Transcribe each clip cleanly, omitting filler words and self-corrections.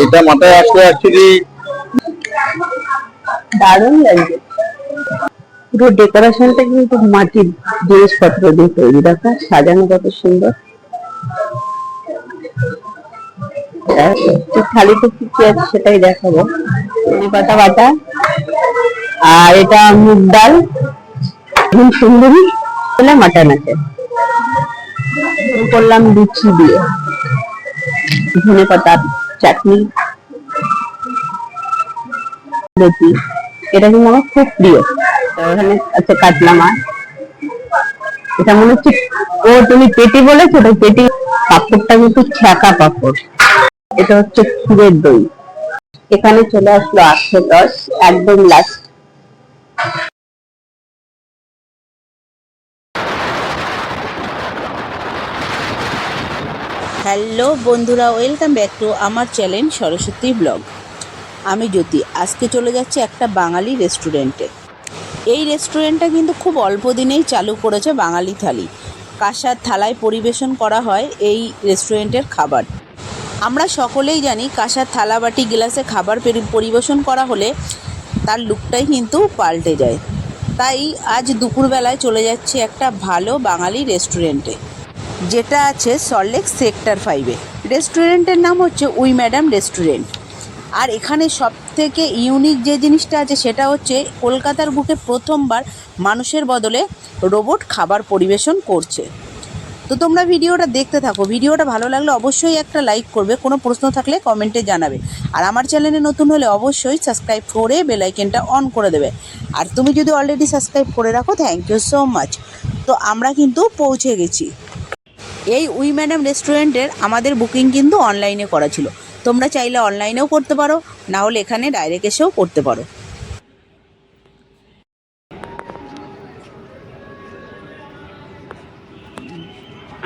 এটা মাথায় আসলে অ্যাকচুয়ালি দারুণ লাগছে। পুরো ডেকোরেশনটা কিন্তু মাটির জিনিসপত্র দিয়ে তৈরি, রাখা সাজানো কত সুন্দর। থালিতে কি কি আছে সেটাই দেখাবো। ধনে পাতা বাটা, আর এটা মুগ ডাল, সুন্দরী মাটন আছে। করলাম লুচি দিয়ে ধনে পাতার চাটনি, লুচি, এটা কিন্তু আমার খুব প্রিয়। এখানে আছে কাতলা মাছ, এটা মনে হচ্ছে ও তুমি পেটি বলেছো তো, পেটি পাপড়টা কিন্তু ছ্যাঁকা পাপড়। এটা হচ্ছে ক্ষীরের দই। এখানে চলে আসলো 810, একদম লাস্ট। হ্যালো বন্ধুরা, ওয়েলকাম ব্যাক টু আমার চ্যানেল সরস্বতী ব্লগ। আমি জ্যোতি। আজকে চলে যাচ্ছি একটা বাঙালি রেস্টুরেন্টে। এই রেস্টুরেন্টটা কিন্তু খুব অল্প দিনেই চালু করেছে বাঙালি থালি। কাঁসার থালায় পরিবেশন করা হয় এই রেস্টুরেন্টের খাবার। আমরা সকলেই জানি কাঁসার থালা বাটি গ্লাসে খাবার পরিবেশন করা হলে তার লুকটাই কিন্তু পাল্টে যায়। তাই আজ দুপুরবেলায় চলে যাচ্ছি একটা ভালো বাঙালি রেস্টুরেন্টে, যেটা আছে সল্টলেক সেক্টর 5-এ। রেস্টুরেন্টের নাম হচ্ছে উই ম্যাডাম রেস্টুরেন্ট। আর এখানে সবথেকে ইউনিক যে জিনিসটা আছে সেটা হচ্ছে কলকাতার বুকে প্রথমবার মানুষের বদলে রোবট খাবার পরিবেশন করছে। তো তোমরা ভিডিওটা দেখতে থাকো। ভিডিওটা ভালো লাগলে অবশ্যই একটা লাইক করবে, কোনো প্রশ্ন থাকলে কমেন্টে জানাবে। আর আমার চ্যানেলে নতুন হলে অবশ্যই সাবস্ক্রাইব করে বেল আইকনটা অন করে দেবে। আর তুমি যদি অলরেডি সাবস্ক্রাইব করে রাখো, থ্যাংক ইউ সো মাচ। তো আমরা কিন্তু পৌঁছে গেছি। এই উই ম্যাডাম রেস্টুরেন্টের আমাদের বুকিং কিন্তু অনলাইনে করা ছিল। তোমরা চাইলে অনলাইনেও করতে পারো, না হলে এখানে ডাইরেক্ট এসেও করতে পারো।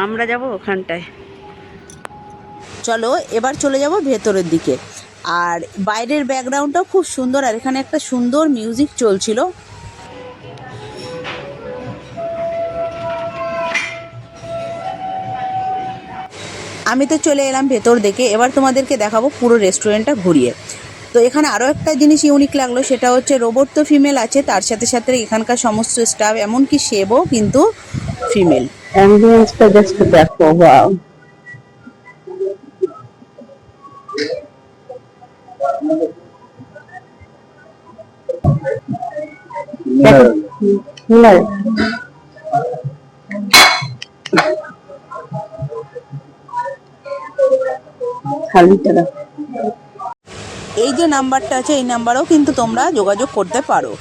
আমরা যাব ওখানটায়। চলো এবার চলে যাব ভেতরের দিকে। আর বাইরের ব্যাকগ্রাউন্ডটাও খুব সুন্দর, আর এখানে একটা সুন্দর মিউজিক চলছিল। আমি তো চলে এলাম ভেতর দেখে। এবার তোমাদেরকে দেখাবো পুরো রেস্টুরেন্টটা ঘুরিয়ে। তো এখানে আরও একটা জিনিস ইউনিক লাগলো, সেটা হচ্ছে রোবট তো ফিমেল আছে, তার সাথে সাথে এখানকার সমস্ত স্টাফ, এমনকি শেফও কিন্তু ফিমেল। অ্যাম্বিয়েন্সটা জাস্ট দেখো, ওয়াও। এই যে নাম্বারটা আছে, এই নাম্বারেও কিন্তু তোমরা যোগাযোগ করতে পারো।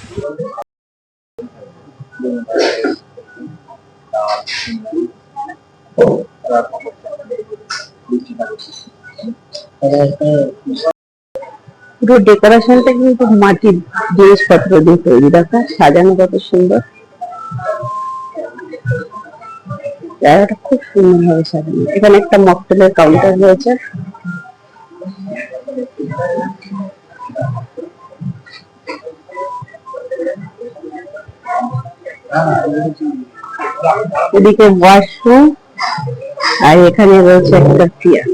পুরো ডেকোরেশনটা কিন্তু মাটির জিনিসপত্র দিয়ে তৈরি, রাখা সাজানো কত সুন্দর। জায়গাটা খুব সুন্দর ভাবে সাজানো। এখানে একটা মকটেলের কাউন্টার রয়েছে। এদিকে ওয়াশরুম, আর এখানে রয়েছে একটা চেয়ার।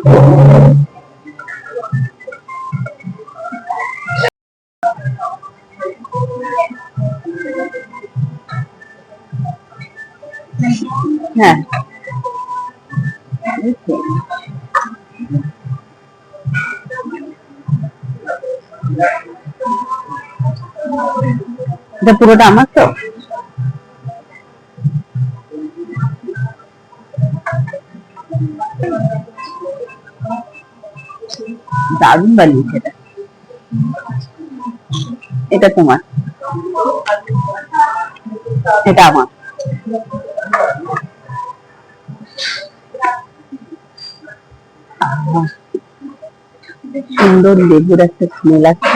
হ্যাঁ, এটা পুরোটা আমার তো। দারুণ বানিয়েছে এটা। এটা তোমার, এটা আমার। সুন্দর লেবুর একটা স্মেল আছে।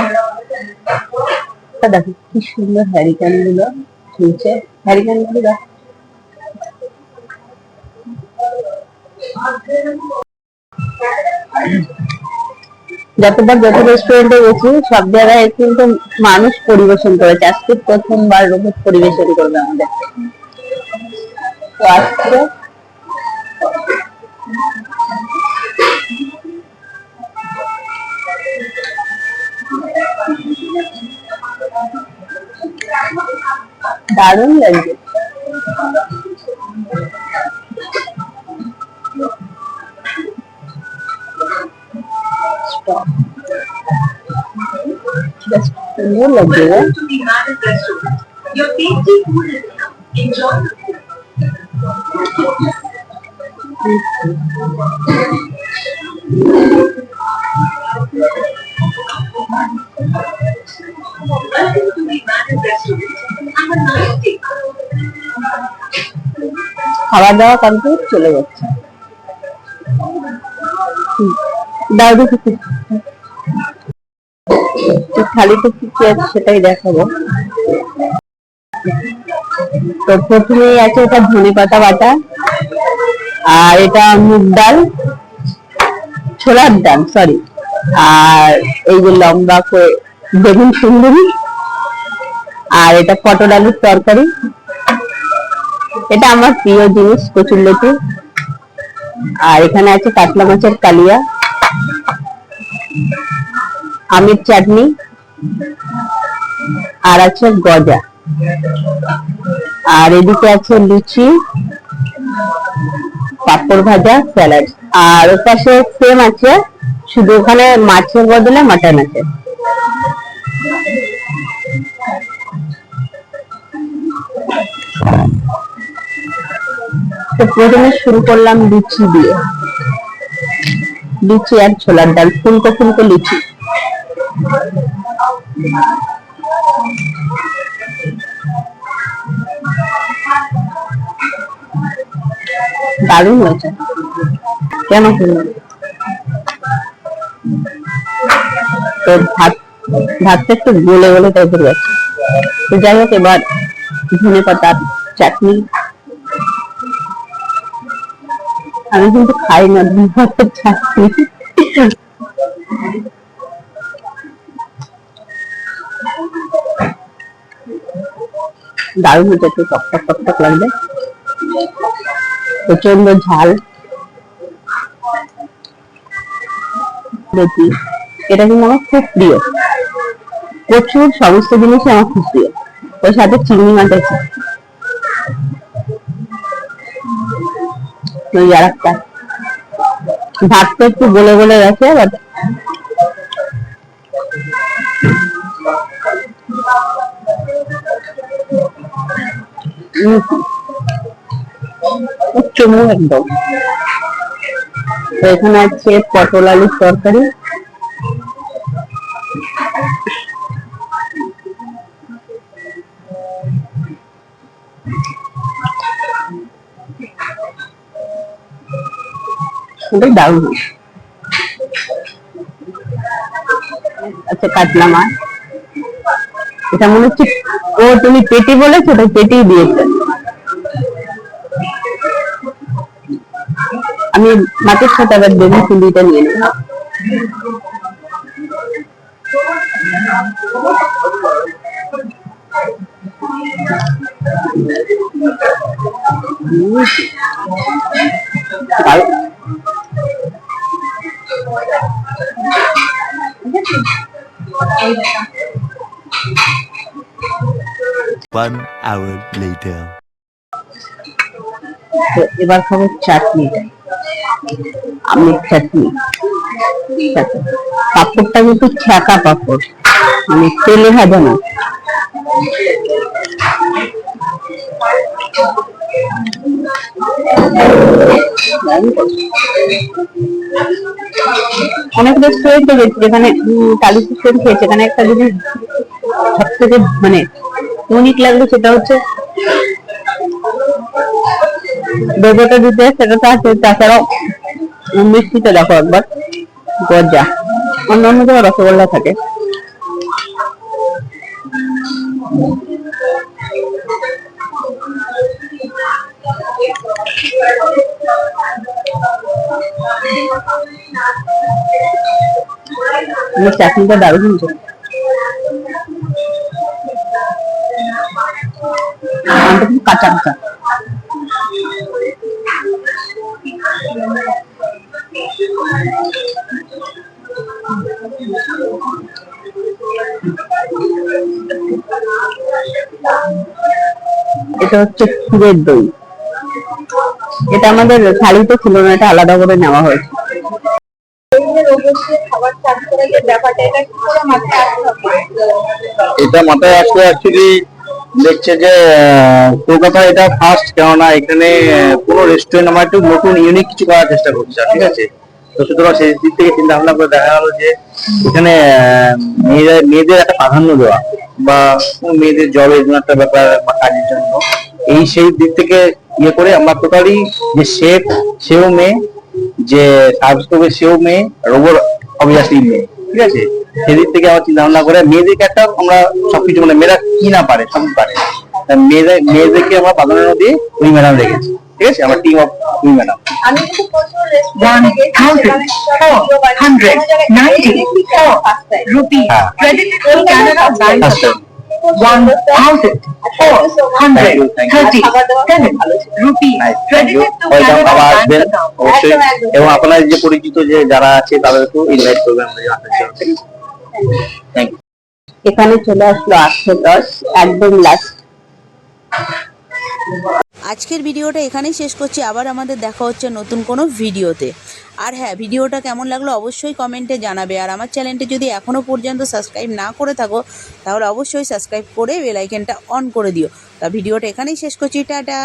দেখো কি সুন্দর হ্যারিকেন গুলো ঝুলছে। হ্যারিকেন গুলো দেখো। যতবার যত রেস্টুরেন্টে গেছি সব জায়গায় কিন্তু মানুষ পরিবেশন করেছে, আজকে প্রথমবার রোবট পরিবেশন করবে আমাদের। তো আজকে দারুণ লাগছে। সুন্দর লাগছে রে। খাওয়া দাওয়া কমপ্লিট, চলে যাচ্ছে। দাও দেখি থালিতে কি কি আছে সেটাই দেখাবো। তো প্রথমেই আছে এটা ধনেপাতা বাটা, আর এটা মুগ ডাল, ছোলার ডাল সরি, আর এই যে লম্বা করে বেগুন সুন্দরী, আর এটা পটল আলুর তরকারি। এটা আমার প্রিয় জিনিস কচুরলতি। আর এখানে আছে কাতলা মাছের কালিয়া, আমের চাটনি, আর আছে গজা, আর এদিকে আছে লুচি, পাঁপড় ভাজা, স্যালাড। আর ওর পাশে সেম আছে, শুধু ওখানে মাছের বদলে মাটন আছে। তো প্রথমে শুরু করলাম লুচি দিয়ে, লুচি আর ছোলার ডাল, ফুলকো ফুলকো লুচি। দারুণ হয়েছে। কেন কিনলাম? তো ভাতটা একটু গলে গলে টাইপের গেছে। তো যাই হোক, এবার ধনে পাতার চাটনি। আমি কিন্তু খাই না ধনে পাতার চাটনি। দারুণ হয়েছে, একটু টকটক টকটক লাগবে, প্রচন্ড ঝাল। দেখি, এটা কিন্তু আমার খুব প্রিয়। প্রচুর সমস্ত জিনিসই আমার খুব প্রিয়। ওর সাথে চিংড়ি মাছ আছে, ওই আর একটা। ভাতটা একটু গলে গলে গেছে, বাট চমু একদম। তো এখানে আছে পটল আলুর তরকারি, দারুণ। আচ্ছা, কাতলা মাছ, এটা মনে হচ্ছে ও তুমি পেটি বলেছো, ওটা পেটি দিয়েছে। আমি মাছের সাথে আবার বেগুন চিংড়িটা নিয়ে নেব। One hour later. তো এবার খাবো চাটনিটা, আমের চাটনি। পাঁপড়টা কিন্তু ছ্যাঁকা পাঁপড়, মানে তেলে ভাজা না। অনেক রেস্টুরেন্টে গেছি যেখানে কালী রেস্টুরেন্ট খেয়েছে, এখানে একটা জিনিস সব থেকে মানে ইউনিক লাগলো, সেটা হচ্ছে দেবতা দিতে, সেটা তো আছে। তাছাড়াও মিষ্টিটা দেখো একবার, গজা। অন্যান্য জায়গায় রসগোল্লা থাকে। চাটনিটা দারুণ হয়েছে, কাঁচা কাঁচা। এটা হচ্ছে ক্ষীরের দই। এটা আমাদের থালিতে ছিল না, এটা আলাদা করে নেওয়া হয়েছে। এটা মাথায় আসলে অ্যাকচুয়ালি দেখছে যে কলকাতা এটা ফার্স্ট, কেননা এখানে কোনো রেস্টুরেন্ট আমার একটু নতুন ইউনিক কিছু করার চেষ্টা করছে, ঠিক আছে। তো সুতরাং সেই দিক থেকে চিন্তা ভাবনা করে দেখা গেল যে এখানে মেয়েদের একটা প্রাধান্য দেওয়া, বা মেয়েদের জবের জন্য একটা ব্যাপার বা কাজের জন্য, এই সেই দিক থেকে ইয়ে করে আমরা টোটালি যে শেফ সেও মেয়ে, যে সার্ভিস করবে সেও মেয়ে, রোবট অবভিয়াসলি মেয়ে, ঠিক আছে। সেদিক থেকে আমার চিন্তা ভাবনা করে মেয়েদেরকে একটা আমরা সবকিছু, মানে মেয়েরা কি না পারে সবই পারে, মেয়েদেরকে আমরা প্রাধান্য দিয়ে উই ম্যাডাম রেখেছি, ঠিক আছে। আমার টিম অফ উই ম্যাডাম। আমি কিন্তু প্রচুর rupee credit to Canada bank account 1437 rupee credit to Canada bank account. অবশ্যই, এবং আপনার যে পরিচিত যে যারা আছে তাদেরকেও ইনভাইট করবেন আমাদের আসার জন্য, ঠিক আছে। Thank you. এখানে চলে আসলো 810, একদম লাস্ট। আজকের ভিডিওটা এখানেই শেষ করছি। আবার আমাদের দেখা হচ্ছে নতুন কোনো ভিডিওতে। আর হ্যাঁ, ভিডিওটা কেমন লাগলো অবশ্যই কমেন্টে জানাবে। আর আমার চ্যানেলটি যদি এখনও পর্যন্ত সাবস্ক্রাইব না করে থাকো তাহলে অবশ্যই সাবস্ক্রাইব করে বেল আইকনটা অন করে দিও। তা ভিডিওটা এখানেই শেষ করছি, টাটা।